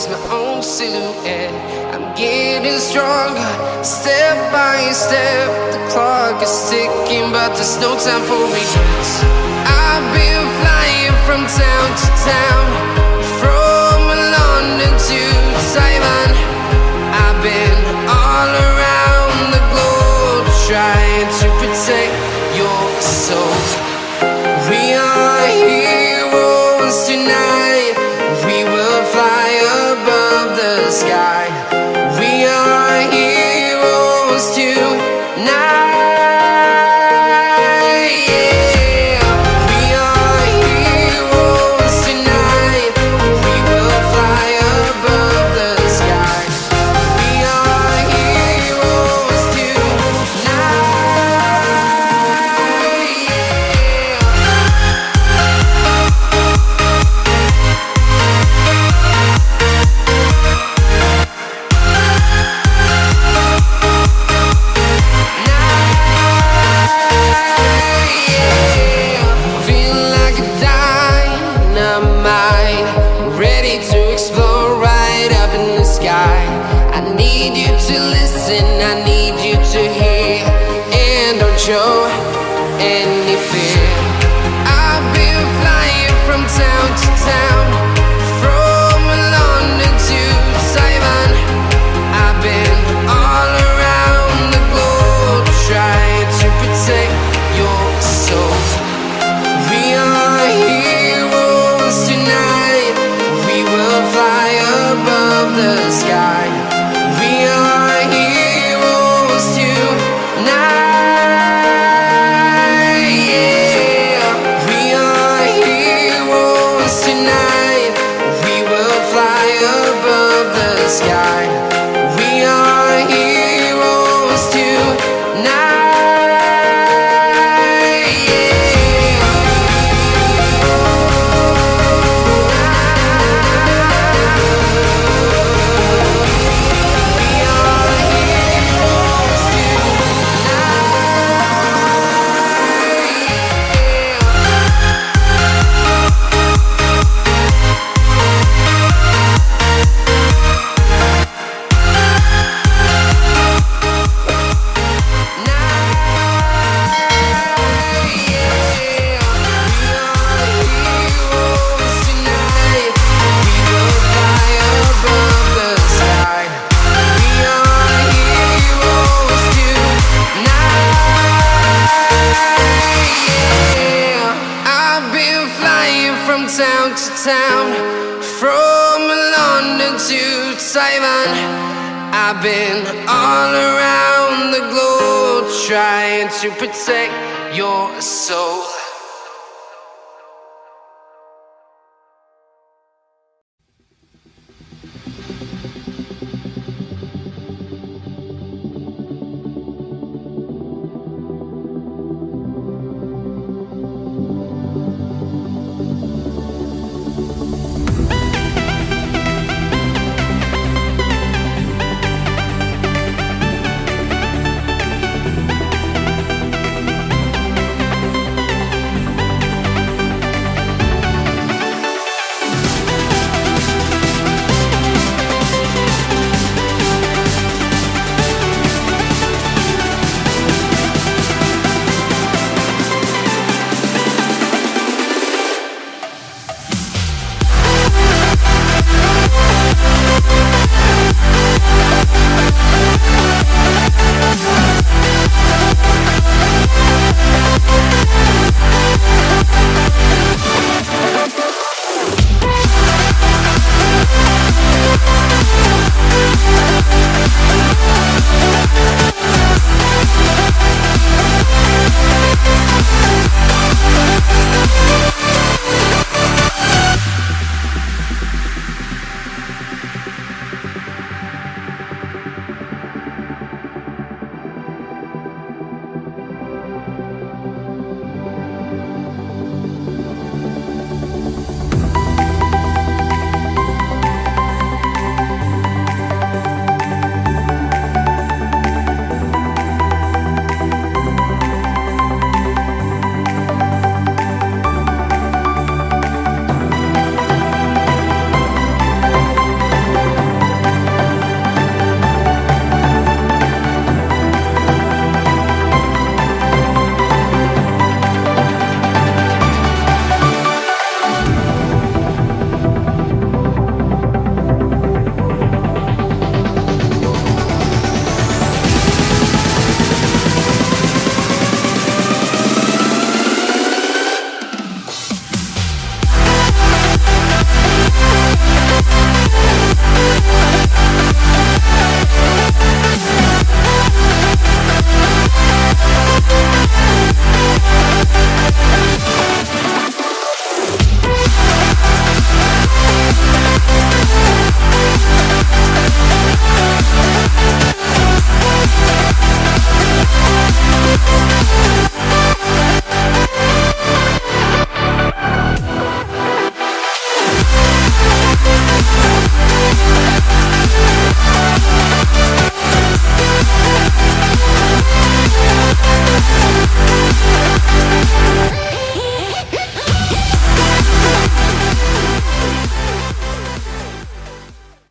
notice my own silhouette. I'm getting stronger, step by step. The clock is ticking, but there's no time for regrets. I've been flying from town to town, from London to Taiwan. I've been all around the globe, trying to protect your soul. We are heroes tonight. We will fly above the sky. We are heroes tonight. Yeah. We are heroes tonight. We will fly above the sky. We are heroes tonight. Feel like a dynamite, ready to explode right up in the sky. I need you to listen, I need you to hear, and don't show any fear. I've been flying from town to town, from London to Taiwan. I've been all around the globe, trying to protect your soul. We are heroes tonight. We will fly above the sky. We are heroes tonight. Yeah. We are heroes tonight. We will fly above the sky. We are heroes tonight. Town to town, from London to Taiwan. I've been all around the globe, trying to protect your soul.